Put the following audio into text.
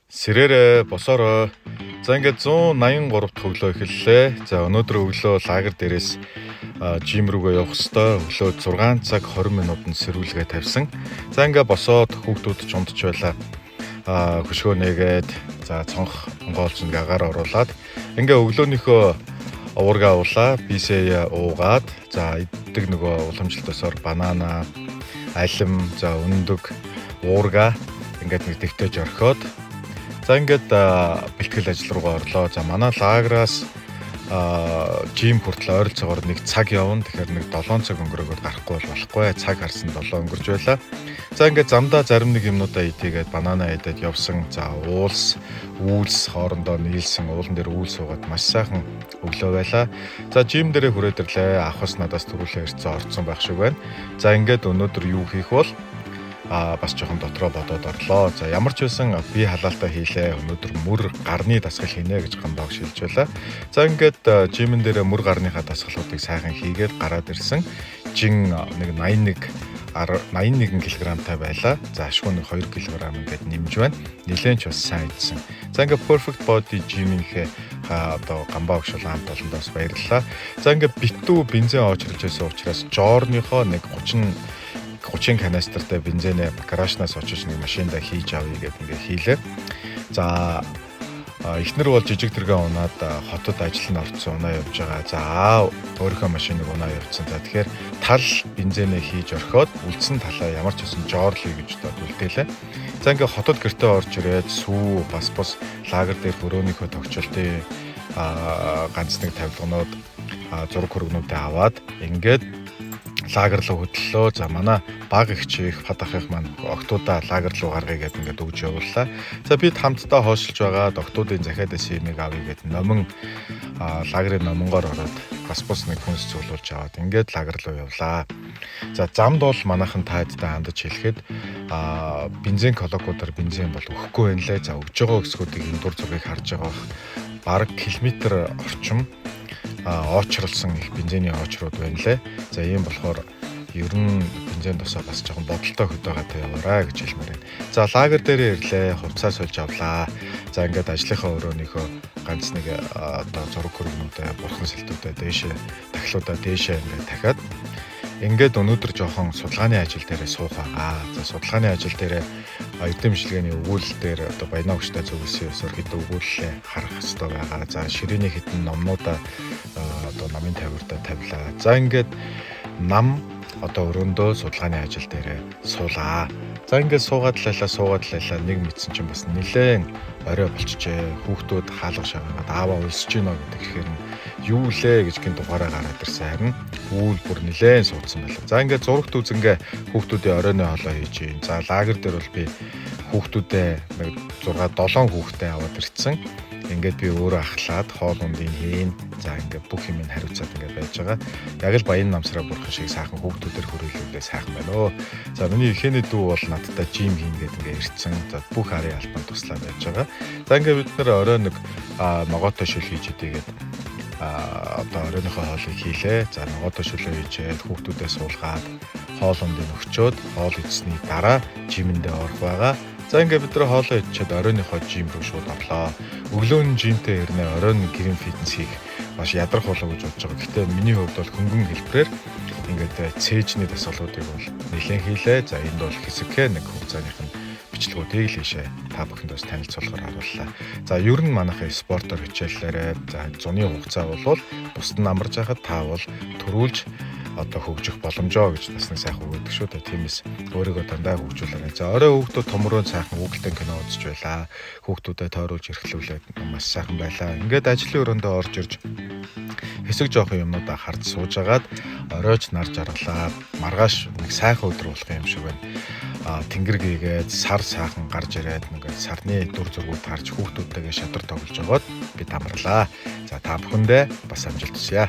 Сэрээрээ босоороо. За ингээд 183 дахь өглөө эхэллээ. За өнөөдөр өглөө лагер дээрээс жим рүүгээ явах хэвээр өглөө 6 цаг 20 минутанд сэрүүлгээ тавьсан. За ингээд босоод хүүхдүүд ч унтж байлаа. Хөшгөө нээгээд за цонх онгоолч ингээ агаар оруулаад ингээ өглөөнийхөө уурга уулаа, бисээ уугаад за иддэг нөгөө уламжлалтасаар банана, алим, за өндөг, уурга ингээд нэг дэвтэж орхиод за ингээд бэлтгэл ажил руугаа орлоо. За манай лагераас жим хүртэл ойролцоогоор нэг цаг явна. Тэгэхээр нэг 7 цаг өнгөрөөгөө гарахгүй болохгүй. Цаг харсан 7 өнгөрж байлаа. За ингээд замдаа зарим нэг юмнуудаа идээгээд банана идээд явсан. За уулс хоорондоо нийлсэн уулан дээр уулс суугаад маш сайхан өглөө байлаа. За жим дээрээ хүрээд ирлээ. Авахс надаас түрүүлээ ирсэн орцсон байх шиг байна. За ингээд өнөөдөр юу хийх бол бас жоохон дотроо бодоод орлоо. За ямар ч байсан би халаалтаа хийлээ. Өнөөдөр мөр гарны дасгал хийнэ гэж гамбааг шилж байлаа. За ингээд жимэн дээр мөр гарныхаа дасгалуудыг сайхан хийгээд гараад ирсэн. Жин нэг 81 кг-тай байлаа. За ашгүй нэг 2 кг ингээд нэмж байна. Нилээн ч бас сайн идсэн. За ингээд perfect body gym-ийнхээ одоо гамбаа өгшөл хамт олондоос баярлалаа. За ингээд битүү бензин очролж байсан учраас жорныхоо нэг 30 канистртай бензинээ гаражнаас очиж нэг машиндаа хийж авъя гэдэг ингээ хийлээ. За эхнэр бол жижиг тэргээ унаад хотод ажил нь орцсон унаа явж байгаа. За өөрийнхөө машиныг унаа явуулсан. За тэгэхээр тал бензинээ хийж орхиод үлдсэн талаа ямар ч байсан жоорлъё гэж үлдээлээ. За ингээ хотод гэртээ орж ирээд сүү бас лагер дээр хөрөөнийхөө тогтчлтын ганц нэг тавилганууд зураг хөргнүүдээ аваад ингээд лагер руу хөдлөлөө. За манай баг ихчих фад ахих маань октоудаа лагер руу гаргая гэдэг ингээд өгж явууллаа. За бид хамтдаа хоошлж байгаа октоудын захиадас юмыг авъя гэдэг номон лагерын номонгоор ороод бас нэг хүнс цуглуулж аваад ингээд лагер руу явлаа. За замд бол манайхан таадтай хандаж хэлэхэд бензин колокуудаар бензин бол өгөхгүй байна лээ. За өгж байгаа өсгүүдийг энэ дур зургийг харж байгаа бараг километр орчим очрлсон их бензиний очрууд байна лээ. За ийм болохоор ер нь бензин тусаа бас жоохон бодолтой хөдөөгатай яваарай гэж хэлмээр байна. За лагер дээрээ ирлээ, хувцас сольж авлаа. За ингээд ажлынхаа өрөөнийхөө ганц нэг одоо зураг хөргнүүдээ, бурхан сэлтүүдээ дээшээ, тахлуудаа дээшээ ингээд дахиад ингээд өнөөдөр жоохон судалгааны ажил дээрээ суух байгаа. За судалгааны ажил дээрээ эрдэм шилгээний өгүүлэл дээр одоо баянаа өгчтэй зөвлөсөн ёсоор хэдэн өгүүлэлээ харах хэрэгтэй байгаа. За ширээний хэдэн номнуудаа одоо намын тавирдаа тавилаа. За ингээд нам одоо өрөөндөө судалгааны ажил дээрээ суулаа. За ингээд суугаад лайлаа нэг мэдсэн чинь бас нилээн орой болчихжээ. Хүүхдүүд хаалга шагаад ааваа өлсөж гинэ гэдэг ихээр юу лээ гэж гин дугаараа гараад ирсэн. Харин үүл бүр нилээн суудсан байлаа. За ингээд зурагт үзэнгээ хүүхдүүдийн оройны хоолоо хийж гин. За лагер дээр бол би хүүхдүүдээ 6-7 хүүхдээ аваад ирсэн. Ингээд би өөрөө ахлаад хоол ундын хийн. За ингээд бүх юм нь хариуцаад ингээд байж байгаа. Яг л баян намсраа бурхан шиг сайхан хүүхдүүдээр хүрээлүүлээ сайхан байна өө. За миний ихэнэ дүү бол надтай жим хийн гэдэг ингээд ирсэн. За бүх арын албан туслаа байж байгаа. За ингээд бид нэр орой нэг ногоотой шил хийж идээгээд одоо оройныхоо хоолыг хийлээ. За ногоотой шилөө хийжээд хүүхдүүдээ суулгаад хоол ундын өгчөөд хоол идсний дараа жимэндээ орох байгаа. За ингээд бид нар хоолоо идчихэд оройныхоо жим рүү шууд орлоо. Өглөөний жимтэй ирнэ оройн грин фитнес хийх маш ядрах болоо гэж бодож байгаа. Гэхдээ миний хувьд бол хөнгөн хэлбэрээр ингээд цээжний дасгалуудыг бол нэлээд хийлээ. За энд бол хэсэг нэг хугацааных нь бичлэгүүдийг л хийшээ. Та бүхэнд бас танилцуулахаар харууллаа. За ер нь манайхаа спортоор хичээллээрээ за зуны хугацаа бол бусд нь амарч байхад та бол төрүүлж одоо хөгжих боломжоо гэж бас нэг сайхан өгдөг шүү дээ. Тиймээс өөрийгөө дандаа хөгжүүлээрэй. За орой хүүхдүүд томроо сайхан Google-тэй кино үзэж байлаа. Хүүхдүүдэд тойруулж эрхлүүлээд маш сайхан байлаа. Ингээд ажлын өрөөндөө орж ирж хэсэг жоохон юмнуудаа харж сууж агаад оройч нар жаргалаа. Маргааш нэг сайхан өдөр болох юм шиг байна. Тэнгэр гээгээд сар сайхан гарч ирээд ингээд сарны дүр зургууд харж хүүхдүүдтэйгээ шадар тоглож байгаад бид амарлаа. За та бүхэндээ бас амжилт хүсье.